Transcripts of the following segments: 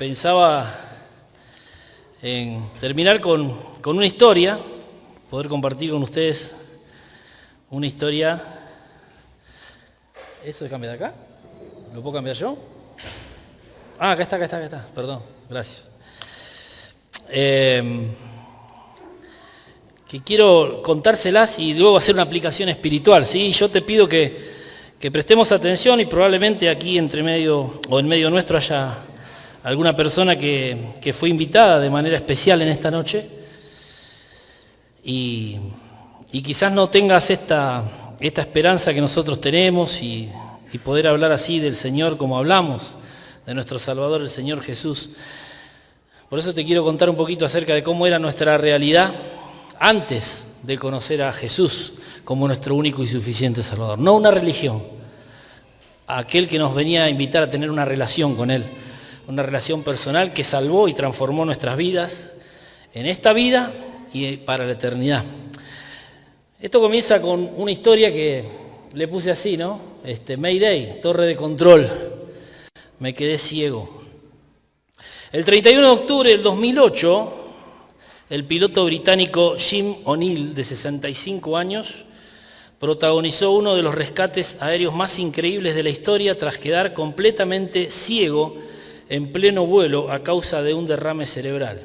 Pensaba en terminar con una historia, poder compartir con ustedes una historia. ¿Eso se cambia de acá? ¿Lo puedo cambiar yo? Ah, acá está. Perdón, gracias. Que quiero contárselas y luego hacer una aplicación espiritual, ¿sí? Yo te pido que prestemos atención y probablemente aquí entre medio o en medio nuestro haya alguna persona que fue invitada de manera especial en esta noche y quizás no tengas esta esperanza que nosotros tenemos y poder hablar así del Señor como hablamos, de nuestro Salvador, el Señor Jesús. Por eso te quiero contar un poquito acerca de cómo era nuestra realidad antes de conocer a Jesús como nuestro único y suficiente Salvador. No una religión, aquel que nos venía a invitar a tener una relación con Él, una relación personal que salvó y transformó nuestras vidas en esta vida y para la eternidad. Esto comienza con una historia que le puse así, ¿no? Mayday, torre de control, me quedé ciego. El 31 de octubre del 2008, el piloto británico Jim O'Neill, de 65 años, protagonizó uno de los rescates aéreos más increíbles de la historia tras quedar completamente ciego en pleno vuelo a causa de un derrame cerebral.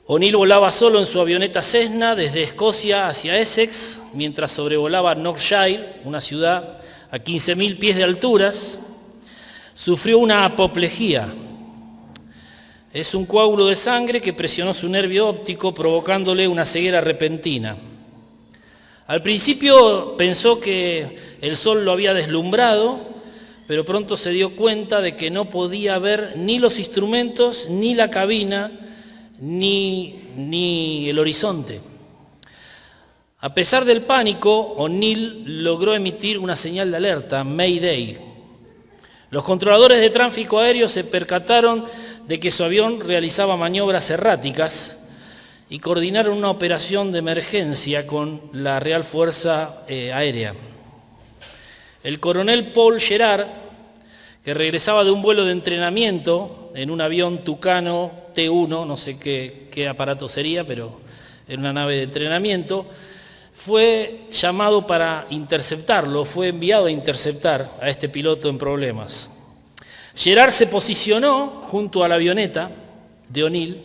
O'Neill volaba solo en su avioneta Cessna desde Escocia hacia Essex, mientras sobrevolaba Northshire, una ciudad a 15.000 pies de alturas. Sufrió una apoplejía. Es un coágulo de sangre que presionó su nervio óptico, provocándole una ceguera repentina. Al principio pensó que el sol lo había deslumbrado, pero pronto se dio cuenta de que no podía ver ni los instrumentos, ni la cabina, ni el horizonte. A pesar del pánico, O'Neill logró emitir una señal de alerta, Mayday. Los controladores de tráfico aéreo se percataron de que su avión realizaba maniobras erráticas y coordinaron una operación de emergencia con la Real Fuerza Aérea. El coronel Paul Gerard, que regresaba de un vuelo de entrenamiento en un avión Tucano T-1, no sé qué aparato sería, pero era una nave de entrenamiento, fue llamado para interceptarlo, fue enviado a interceptar a este piloto en problemas. Gerard se posicionó junto a la avioneta de O'Neill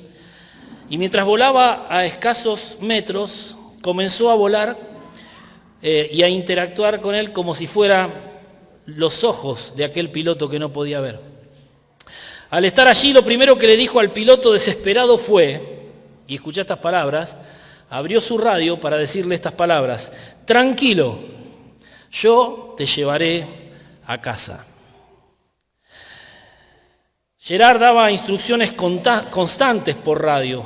y mientras volaba a escasos metros comenzó a volar y a interactuar con él como si fuera los ojos de aquel piloto que no podía ver. Al estar allí, lo primero que le dijo al piloto desesperado fue, y escuchá estas palabras, abrió su radio para decirle estas palabras: tranquilo, yo te llevaré a casa. Gerard daba instrucciones constantes por radio,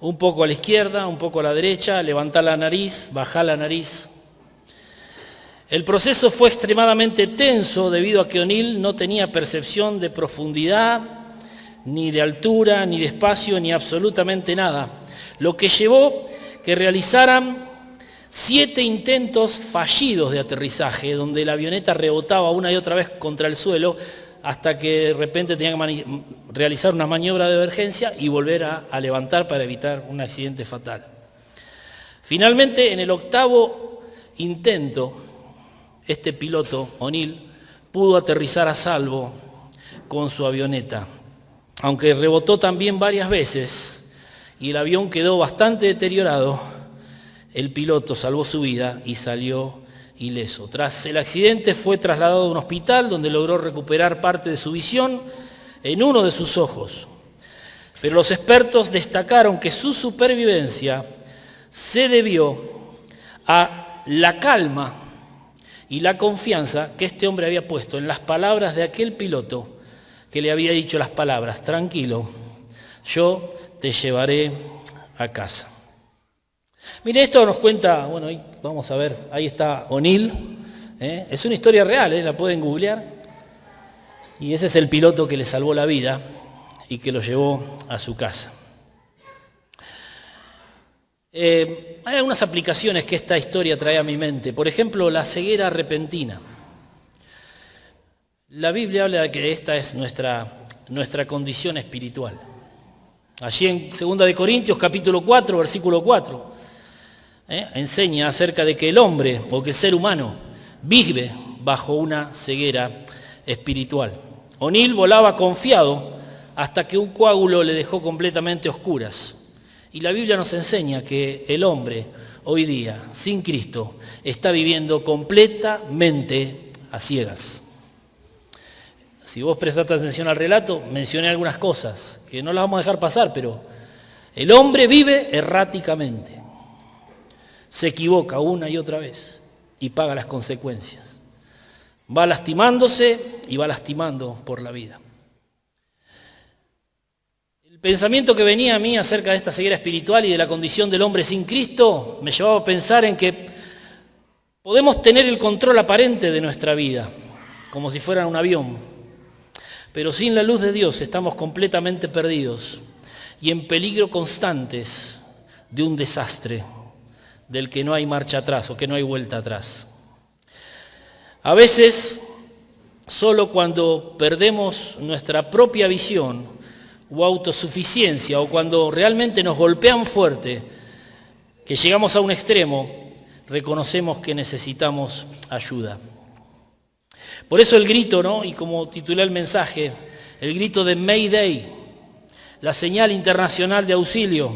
un poco a la izquierda, un poco a la derecha, levantar la nariz, bajar la nariz. El proceso fue extremadamente tenso debido a que O'Neill no tenía percepción de profundidad, ni de altura, ni de espacio, ni absolutamente nada, lo que llevó que realizaran 7 intentos fallidos de aterrizaje, donde la avioneta rebotaba una y otra vez contra el suelo, hasta que de repente tenían que realizar una maniobra de emergencia y volver a levantar para evitar un accidente fatal. Finalmente, en el 8º intento, este piloto, O'Neill, pudo aterrizar a salvo con su avioneta, aunque rebotó también varias veces y el avión quedó bastante deteriorado. El piloto salvó su vida y salió ileso. Tras el accidente fue trasladado a un hospital donde logró recuperar parte de su visión en uno de sus ojos. Pero los expertos destacaron que su supervivencia se debió a la calma y la confianza que este hombre había puesto en las palabras de aquel piloto que le había dicho las palabras: tranquilo, yo te llevaré a casa. Mire, esto nos cuenta, bueno, ahí vamos a ver, ahí está O'Neill, es una historia real, la pueden googlear, y ese es el piloto que le salvó la vida y que lo llevó a su casa. Hay algunas aplicaciones que esta historia trae a mi mente, por ejemplo, la ceguera repentina. La Biblia habla de que esta es nuestra nuestra condición espiritual. Allí en 2 de Corintios capítulo 4, versículo 4, enseña acerca de que el hombre o que el ser humano vive bajo una ceguera espiritual. O'Neill volaba confiado hasta que un coágulo le dejó completamente a oscuras. Y la Biblia nos enseña que el hombre hoy día, sin Cristo, está viviendo completamente a ciegas. Si vos prestaste atención al relato, mencioné algunas cosas que no las vamos a dejar pasar, pero el hombre vive erráticamente. Se equivoca una y otra vez y paga las consecuencias. Va lastimándose y va lastimando por la vida. El pensamiento que venía a mí acerca de esta ceguera espiritual y de la condición del hombre sin Cristo me llevaba a pensar en que podemos tener el control aparente de nuestra vida, como si fuera un avión, pero sin la luz de Dios estamos completamente perdidos y en peligro constantes de un desastre del que no hay marcha atrás o que no hay vuelta atrás. A veces, solo cuando perdemos nuestra propia visión o autosuficiencia o cuando realmente nos golpean fuerte, que llegamos a un extremo, reconocemos que necesitamos ayuda. Por eso el grito, ¿no? Y como titulé el mensaje, el grito de Mayday, la señal internacional de auxilio.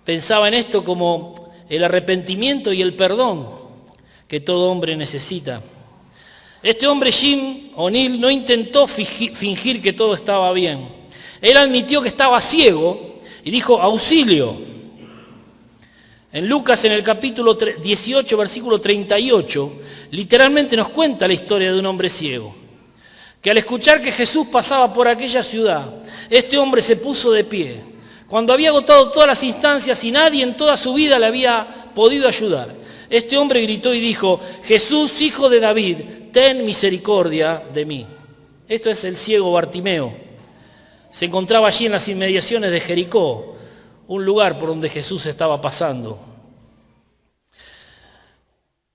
Pensaba en esto como el arrepentimiento y el perdón que todo hombre necesita. Este hombre, Jim O'Neill, no intentó fingir que todo estaba bien. Él admitió que estaba ciego y dijo, auxilio. En Lucas, en el capítulo 18, versículo 38, literalmente nos cuenta la historia de un hombre ciego, que al escuchar que Jesús pasaba por aquella ciudad, este hombre se puso de pie, cuando había agotado todas las instancias y nadie en toda su vida le había podido ayudar. Este hombre gritó y dijo, Jesús, hijo de David, ten misericordia de mí. Esto es el ciego Bartimeo. Se encontraba allí en las inmediaciones de Jericó, un lugar por donde Jesús estaba pasando.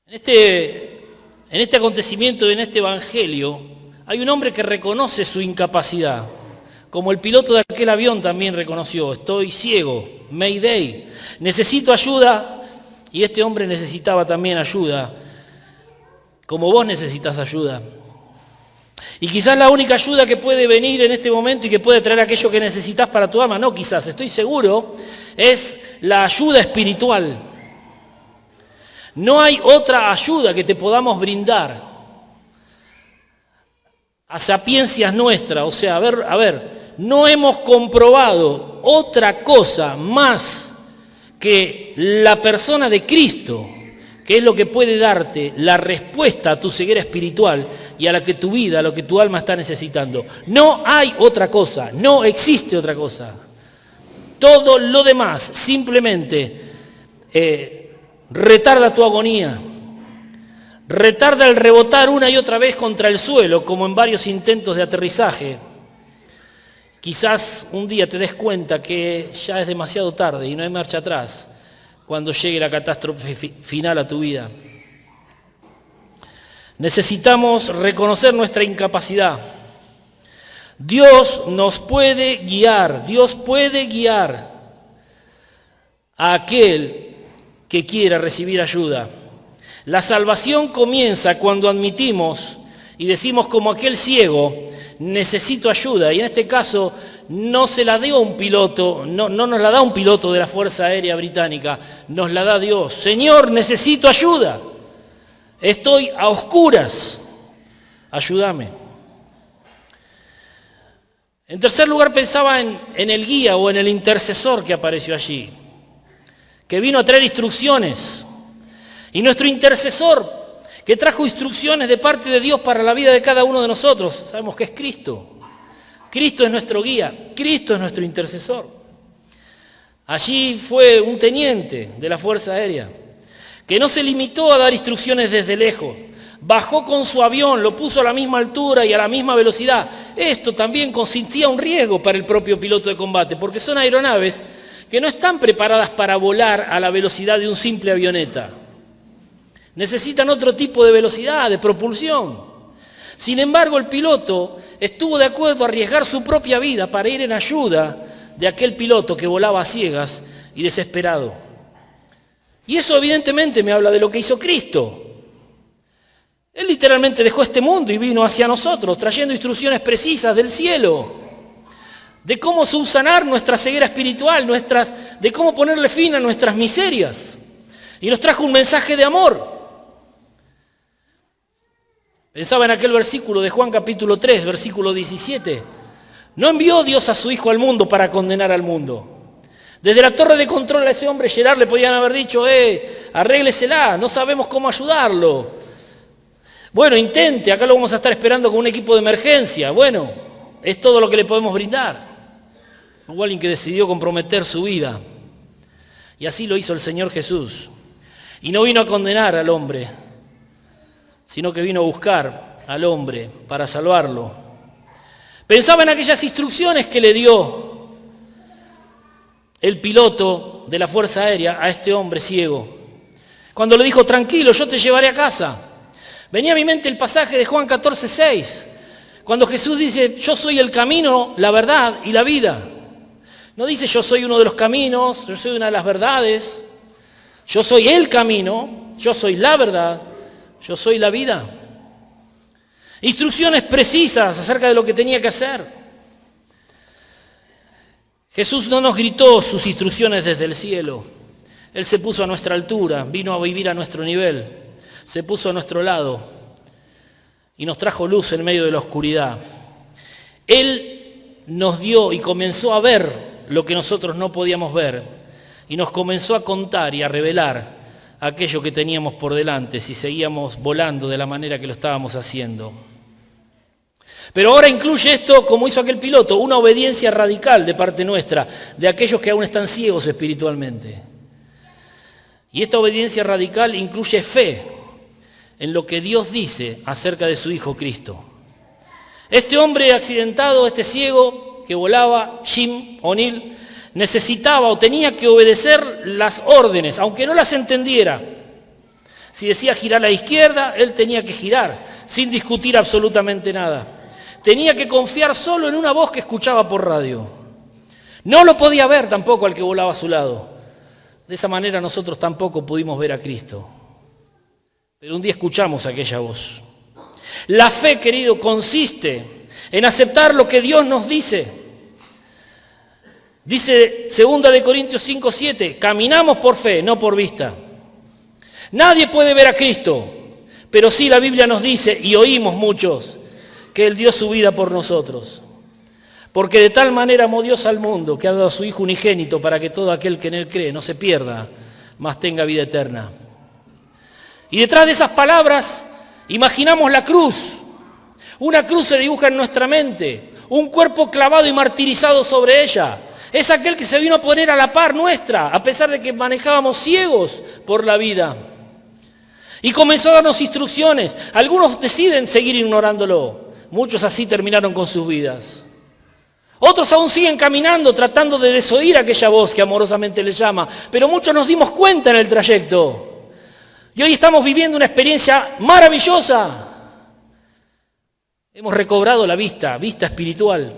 En este acontecimiento, en este evangelio, hay un hombre que reconoce su incapacidad, como el piloto de aquel avión también reconoció, estoy ciego, Mayday, necesito ayuda, y este hombre necesitaba también ayuda, como vos necesitas ayuda. Y quizás la única ayuda que puede venir en este momento y que puede traer aquello que necesitas para tu alma, no quizás, estoy seguro, es la ayuda espiritual. No hay otra ayuda que te podamos brindar a sapiencias nuestras, o sea, a ver, no hemos comprobado otra cosa más que la persona de Cristo, que es lo que puede darte la respuesta a tu ceguera espiritual y a la que tu vida, a lo que tu alma está necesitando. No hay otra cosa, no existe otra cosa. Todo lo demás simplemente retarda tu agonía, retarda el rebotar una y otra vez contra el suelo, como en varios intentos de aterrizaje. Quizás un día te des cuenta que ya es demasiado tarde y no hay marcha atrás cuando llegue la catástrofe final a tu vida. Necesitamos reconocer nuestra incapacidad. Dios nos puede guiar, Dios puede guiar a aquel que quiera recibir ayuda. La salvación comienza cuando admitimos y decimos como aquel ciego, necesito ayuda. Y en este caso no se la dio un piloto, no nos la da un piloto de la Fuerza Aérea Británica, nos la da Dios. Señor, necesito ayuda. Estoy a oscuras. Ayúdame. En tercer lugar pensaba en el guía o en el intercesor que apareció allí, que vino a traer instrucciones. Y nuestro intercesor, que trajo instrucciones de parte de Dios para la vida de cada uno de nosotros, sabemos que es Cristo. Cristo es nuestro guía, Cristo es nuestro intercesor. Allí fue un teniente de la Fuerza Aérea, que no se limitó a dar instrucciones desde lejos, bajó con su avión, lo puso a la misma altura y a la misma velocidad. Esto también consistía un riesgo para el propio piloto de combate, porque son aeronaves que no están preparadas para volar a la velocidad de un simple avioneta. Necesitan otro tipo de velocidad, de propulsión. Sin embargo, el piloto estuvo de acuerdo a arriesgar su propia vida para ir en ayuda de aquel piloto que volaba a ciegas y desesperado. Y eso evidentemente me habla de lo que hizo Cristo. Él literalmente dejó este mundo y vino hacia nosotros, trayendo instrucciones precisas del cielo, de cómo subsanar nuestra ceguera espiritual, de cómo ponerle fin a nuestras miserias. Y nos trajo un mensaje de amor. Pensaba en aquel versículo de Juan capítulo 3, versículo 17. No envió Dios a su Hijo al mundo para condenar al mundo. Desde la torre de control a ese hombre Gerard le podían haber dicho, arréglesela, no sabemos cómo ayudarlo. Bueno, intente, acá lo vamos a estar esperando con un equipo de emergencia. Bueno, es todo lo que le podemos brindar. Hubo alguien que decidió comprometer su vida. Y así lo hizo el Señor Jesús. Y no vino a condenar al hombre, sino que vino a buscar al hombre para salvarlo. Pensaba en aquellas instrucciones que le dio el piloto de la Fuerza Aérea a este hombre ciego. Cuando le dijo, tranquilo, yo te llevaré a casa. Venía a mi mente el pasaje de Juan 14:6, cuando Jesús dice, yo soy el camino, la verdad y la vida. No dice, yo soy uno de los caminos, yo soy una de las verdades. Yo soy el camino, yo soy la verdad, yo soy la vida. Instrucciones precisas acerca de lo que tenía que hacer. Jesús no nos gritó sus instrucciones desde el cielo. Él se puso a nuestra altura, vino a vivir a nuestro nivel, se puso a nuestro lado y nos trajo luz en medio de la oscuridad. Él nos dio y comenzó a ver lo que nosotros no podíamos ver y nos comenzó a contar y a revelar aquello que teníamos por delante si seguíamos volando de la manera que lo estábamos haciendo. Pero ahora incluye esto, como hizo aquel piloto, una obediencia radical de parte nuestra, de aquellos que aún están ciegos espiritualmente. Y esta obediencia radical incluye fe en lo que Dios dice acerca de su Hijo Cristo. Este hombre accidentado, este ciego que volaba, Jim O'Neill, necesitaba o tenía que obedecer las órdenes, aunque no las entendiera. Si decía girar a la izquierda, él tenía que girar, sin discutir absolutamente nada. Tenía que confiar solo en una voz que escuchaba por radio. No lo podía ver tampoco al que volaba a su lado. De esa manera nosotros tampoco pudimos ver a Cristo. Pero un día escuchamos aquella voz. La fe, querido, consiste en aceptar lo que Dios nos dice. Dice 2 Corintios 5:7, caminamos por fe, no por vista. Nadie puede ver a Cristo, pero sí la Biblia nos dice, y oímos muchos, que Él dio su vida por nosotros. Porque de tal manera amó Dios al mundo, que ha dado a su Hijo unigénito para que todo aquel que en Él cree no se pierda, mas tenga vida eterna. Y detrás de esas palabras, imaginamos la cruz. Una cruz se dibuja en nuestra mente, un cuerpo clavado y martirizado sobre ella. Es aquel que se vino a poner a la par nuestra, a pesar de que manejábamos ciegos por la vida. Y comenzó a darnos instrucciones. Algunos deciden seguir ignorándolo. Muchos así terminaron con sus vidas. Otros aún siguen caminando, tratando de desoír aquella voz que amorosamente les llama. Pero muchos nos dimos cuenta en el trayecto. Y hoy estamos viviendo una experiencia maravillosa. Hemos recobrado la vista espiritual.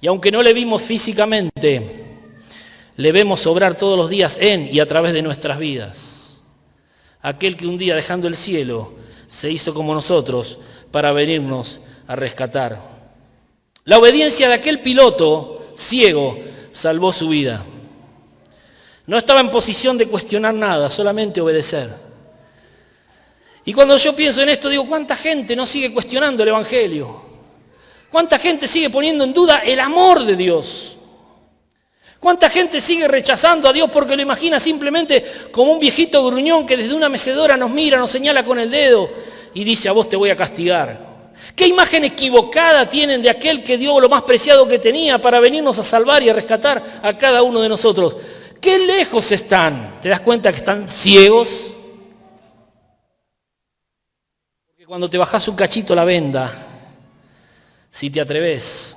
Y aunque no le vimos físicamente, le vemos obrar todos los días en y a través de nuestras vidas. Aquel que un día dejando el cielo se hizo como nosotros para venirnos a rescatar. La obediencia de aquel piloto ciego salvó su vida. No estaba en posición de cuestionar nada, solamente obedecer. Y cuando yo pienso en esto digo, ¿cuánta gente no sigue cuestionando el Evangelio? ¿Cuánta gente sigue poniendo en duda el amor de Dios? ¿Cuánta gente sigue rechazando a Dios porque lo imagina simplemente como un viejito gruñón que desde una mecedora nos mira, nos señala con el dedo y dice, a vos te voy a castigar? ¿Qué imagen equivocada tienen de aquel que dio lo más preciado que tenía para venirnos a salvar y a rescatar a cada uno de nosotros? ¿Qué lejos están? ¿Te das cuenta que están ciegos? Porque cuando te bajás un cachito la venda, si te atreves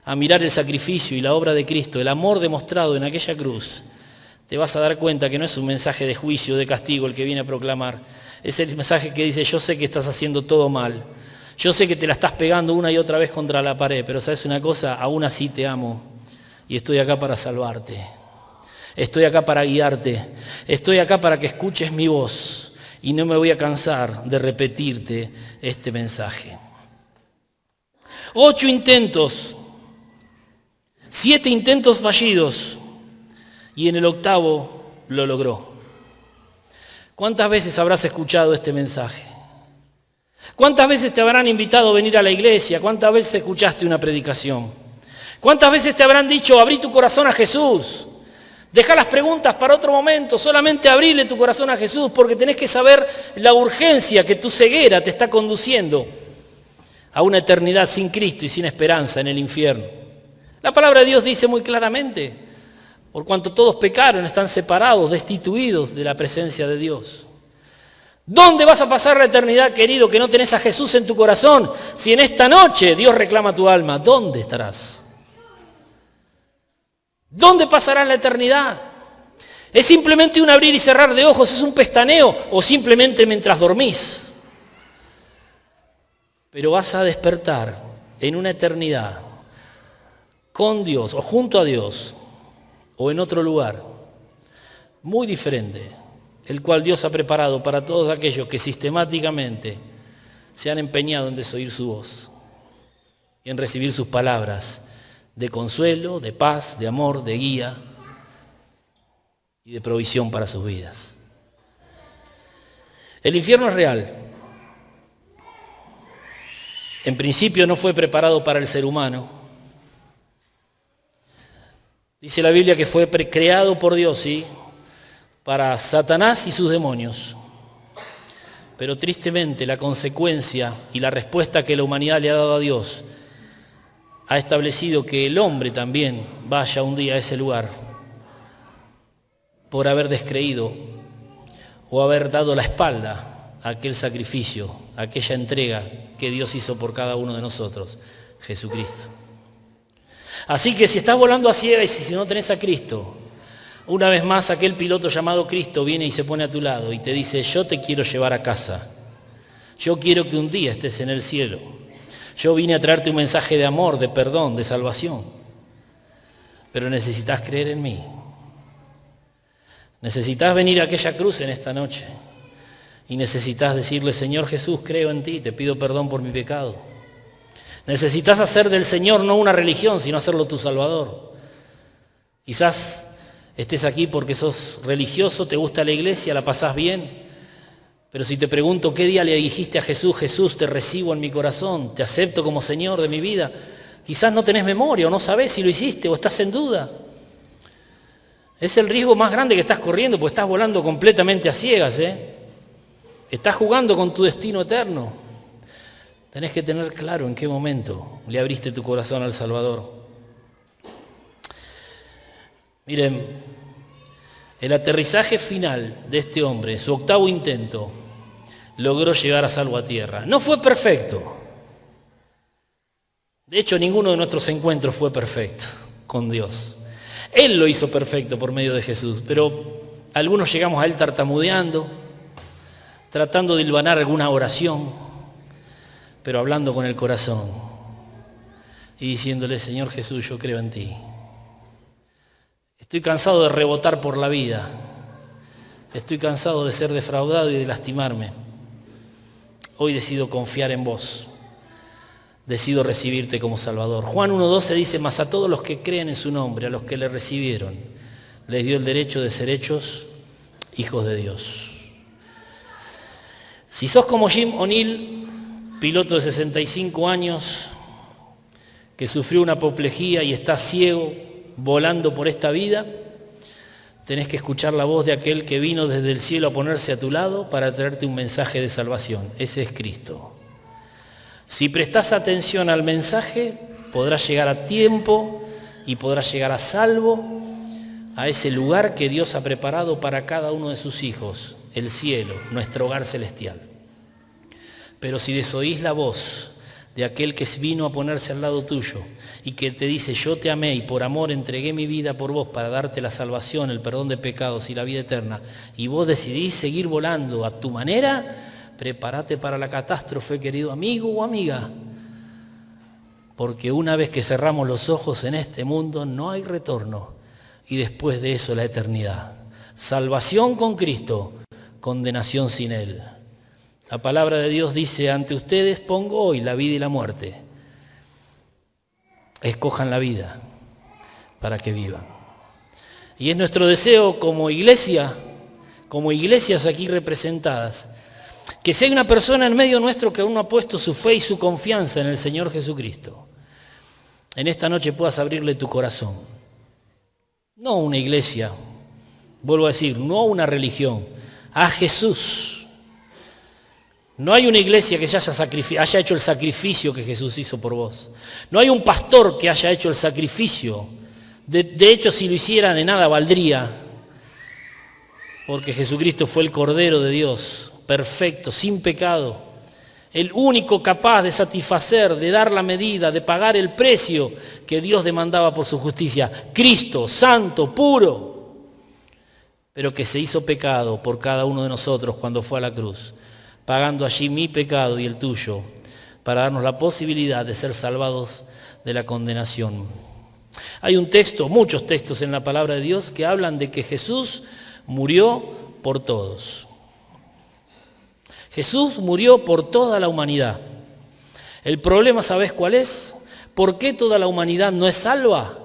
a mirar el sacrificio y la obra de Cristo, el amor demostrado en aquella cruz, te vas a dar cuenta que no es un mensaje de juicio, de castigo el que viene a proclamar. Es el mensaje que dice, yo sé que estás haciendo todo mal. Yo sé que te la estás pegando una y otra vez contra la pared, pero ¿sabes una cosa? Aún así te amo y estoy acá para salvarte. Estoy acá para guiarte. Estoy acá para que escuches mi voz y no me voy a cansar de repetirte este mensaje. 8 intentos, 7 intentos fallidos y en el 8º lo logró. ¿Cuántas veces habrás escuchado este mensaje? ¿Cuántas veces te habrán invitado a venir a la iglesia? ¿Cuántas veces escuchaste una predicación? ¿Cuántas veces te habrán dicho, abrí tu corazón a Jesús? Deja las preguntas para otro momento, solamente abrile tu corazón a Jesús, porque tenés que saber la urgencia que tu ceguera te está conduciendo a una eternidad sin Cristo y sin esperanza en el infierno. La palabra de Dios dice muy claramente, por cuanto todos pecaron, están separados, destituidos de la presencia de Dios. ¿Dónde vas a pasar la eternidad, querido, que no tenés a Jesús en tu corazón? Si en esta noche Dios reclama tu alma, ¿dónde estarás? ¿Dónde pasarás la eternidad? ¿Es simplemente un abrir y cerrar de ojos? ¿Es un pestaneo? ¿O simplemente mientras dormís? Pero vas a despertar en una eternidad con Dios o junto a Dios o en otro lugar muy diferente, el cual Dios ha preparado para todos aquellos que sistemáticamente se han empeñado en desoír su voz y en recibir sus palabras de consuelo, de paz, de amor, de guía y de provisión para sus vidas. El infierno es real. En principio no fue preparado para el ser humano. Dice la Biblia que fue creado por Dios, ¿sí?, para Satanás y sus demonios. Pero tristemente la consecuencia y la respuesta que la humanidad le ha dado a Dios ha establecido que el hombre también vaya un día a ese lugar por haber descreído o haber dado la espalda a aquel sacrificio, a aquella entrega que Dios hizo por cada uno de nosotros, Jesucristo. Así que si estás volando a ciegas y si no tenés a Cristo, una vez más aquel piloto llamado Cristo viene y se pone a tu lado y te dice, yo te quiero llevar a casa. Yo quiero que un día estés en el cielo. Yo vine a traerte un mensaje de amor, de perdón, de salvación. Pero necesitas creer en mí. Necesitas venir a aquella cruz en esta noche. Y necesitas decirle, Señor Jesús, creo en ti, te pido perdón por mi pecado. Necesitas hacer del Señor no una religión, sino hacerlo tu Salvador. Quizás estés aquí porque sos religioso, te gusta la iglesia, la pasás bien. Pero si te pregunto qué día le dijiste a Jesús, Jesús, te recibo en mi corazón, te acepto como Señor de mi vida, quizás no tenés memoria o no sabés si lo hiciste o estás en duda. Es el riesgo más grande que estás corriendo porque estás volando completamente a ciegas, Estás jugando con tu destino eterno. Tenés que tener claro en qué momento le abriste tu corazón al Salvador. Miren, el aterrizaje final de este hombre, su 8º intento, logró llegar a salvo a tierra. No fue perfecto. De hecho, ninguno de nuestros encuentros fue perfecto con Dios. Él lo hizo perfecto por medio de Jesús, pero algunos llegamos a Él tartamudeando, tratando de hilvanar alguna oración, pero hablando con el corazón y diciéndole, Señor Jesús, yo creo en ti. Estoy cansado de rebotar por la vida. Estoy cansado de ser defraudado y de lastimarme. Hoy decido confiar en vos. Decido recibirte como Salvador. Juan 1:12 dice, mas a todos los que creen en su nombre, a los que le recibieron, les dio el derecho de ser hechos hijos de Dios. Si sos como Jim O'Neill, piloto de 65 años, que sufrió una apoplejía y está ciego, volando por esta vida, tenés que escuchar la voz de aquel que vino desde el cielo a ponerse a tu lado para traerte un mensaje de salvación. Ese es Cristo. Si prestás atención al mensaje, podrás llegar a tiempo y podrás llegar a salvo a ese lugar que Dios ha preparado para cada uno de sus hijos, el cielo, nuestro hogar celestial. Pero si desoís la voz de aquel que vino a ponerse al lado tuyo y que te dice, yo te amé y por amor entregué mi vida por vos para darte la salvación, el perdón de pecados y la vida eterna, y vos decidís seguir volando a tu manera, prepárate para la catástrofe, querido amigo o amiga, porque una vez que cerramos los ojos en este mundo no hay retorno, y después de eso la eternidad. Salvación con Cristo, condenación sin Él. La palabra de Dios dice, ante ustedes pongo hoy la vida y la muerte. Escojan la vida para que vivan. Y es nuestro deseo como iglesia, como iglesias aquí representadas, que si hay una persona en medio nuestro que aún no ha puesto su fe y su confianza en el Señor Jesucristo, en esta noche puedas abrirle tu corazón. No una iglesia, vuelvo a decir, no una religión, a Jesús. No hay una iglesia que haya hecho el sacrificio que Jesús hizo por vos. No hay un pastor que haya hecho el sacrificio. De hecho, si lo hiciera, de nada valdría. Porque Jesucristo fue el Cordero de Dios, perfecto, sin pecado. El único capaz de satisfacer, de dar la medida, de pagar el precio que Dios demandaba por su justicia. Cristo, santo, puro, pero que se hizo pecado por cada uno de nosotros cuando fue a la cruz, pagando allí mi pecado y el tuyo, para darnos la posibilidad de ser salvados de la condenación. Hay un texto, muchos textos en la palabra de Dios que hablan de que Jesús murió por todos. Jesús murió por toda la humanidad. El problema, ¿sabes cuál es? ¿Por qué toda la humanidad no es salva?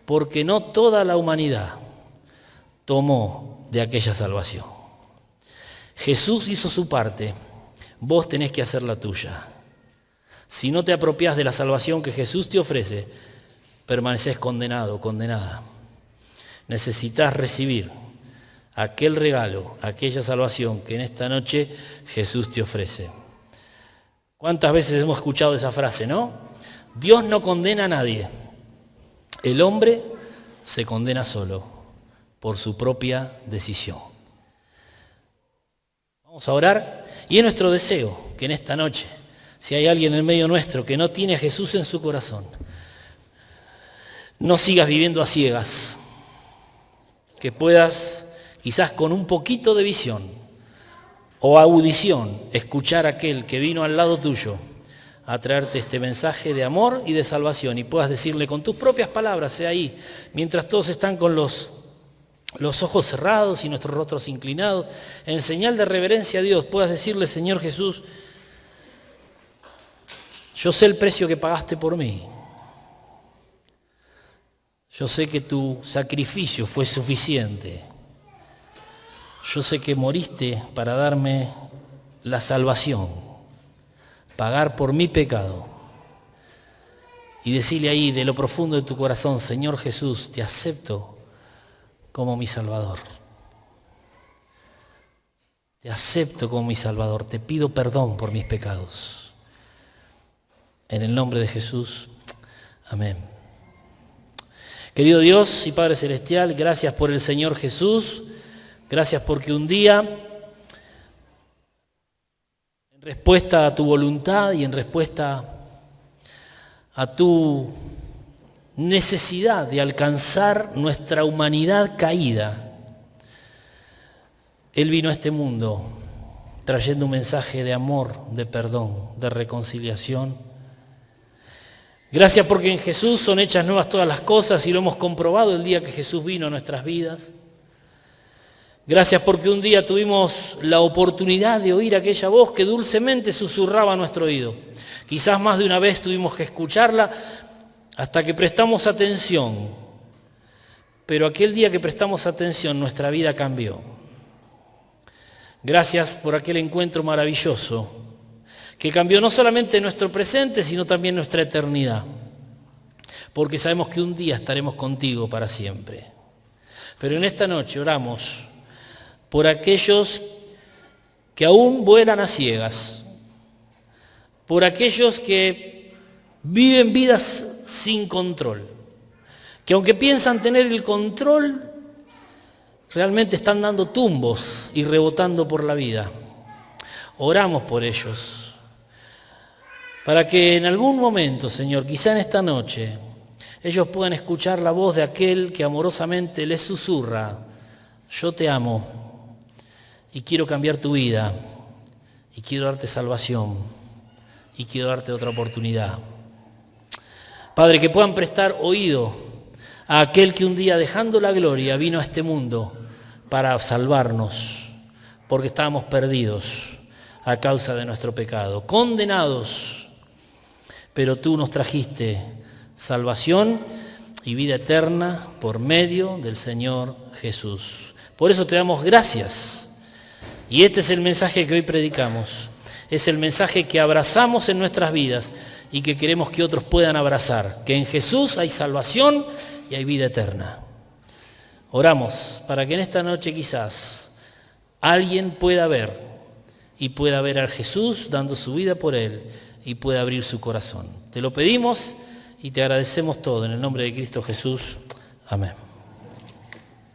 Porque no toda la humanidad tomó de aquella salvación. Jesús hizo su parte, vos tenés que hacer la tuya. Si no te apropiás de la salvación que Jesús te ofrece, permaneces condenado, condenada. Necesitas recibir aquel regalo, aquella salvación que en esta noche Jesús te ofrece. ¿Cuántas veces hemos escuchado esa frase, no? Dios no condena a nadie. El hombre se condena solo por su propia decisión. Vamos a orar y es nuestro deseo que en esta noche, si hay alguien en medio nuestro que no tiene a Jesús en su corazón, no sigas viviendo a ciegas, que puedas quizás con un poquito de visión o audición escuchar a aquel que vino al lado tuyo a traerte este mensaje de amor y de salvación y puedas decirle con tus propias palabras, ahí, mientras todos están con los ojos cerrados y nuestros rostros inclinados, en señal de reverencia a Dios, puedas decirle, Señor Jesús, yo sé el precio que pagaste por mí. Yo sé que tu sacrificio fue suficiente. Yo sé que moriste para darme la salvación, pagar por mi pecado. Y decirle ahí de lo profundo de tu corazón, Señor Jesús, te acepto como mi Salvador. Te acepto como mi Salvador. Te pido perdón por mis pecados. En el nombre de Jesús. Amén. Querido Dios y Padre Celestial, gracias por el Señor Jesús. Gracias porque un día, en respuesta a tu voluntad y en respuesta a tu necesidad de alcanzar nuestra humanidad caída, Él vino a este mundo trayendo un mensaje de amor, de perdón, de reconciliación. Gracias porque en Jesús son hechas nuevas todas las cosas y lo hemos comprobado el día que Jesús vino a nuestras vidas. Gracias porque un día tuvimos la oportunidad de oír aquella voz que dulcemente susurraba a nuestro oído. Quizás más de una vez tuvimos que escucharla hasta que prestamos atención. Pero aquel día que prestamos atención, nuestra vida cambió. Gracias por aquel encuentro maravilloso que cambió no solamente nuestro presente, sino también nuestra eternidad. Porque sabemos que un día estaremos contigo para siempre. Pero en esta noche oramos por aquellos que aún vuelan a ciegas, por aquellos que viven vidas sin control, que aunque piensan tener el control, realmente están dando tumbos y rebotando por la vida. Oramos por ellos, para que en algún momento, Señor, quizá en esta noche, ellos puedan escuchar la voz de aquel que amorosamente les susurra, yo te amo y quiero cambiar tu vida y quiero darte salvación y quiero darte otra oportunidad. Padre, que puedan prestar oído a aquel que un día, dejando la gloria, vino a este mundo para salvarnos, porque estábamos perdidos a causa de nuestro pecado, condenados, pero tú nos trajiste salvación y vida eterna por medio del Señor Jesús. Por eso te damos gracias. Y este es el mensaje que hoy predicamos. Es el mensaje que abrazamos en nuestras vidas y que queremos que otros puedan abrazar. Que en Jesús hay salvación y hay vida eterna. Oramos para que en esta noche quizás alguien pueda ver y pueda ver a Jesús dando su vida por él y pueda abrir su corazón. Te lo pedimos y te agradecemos todo en el nombre de Cristo Jesús. Amén.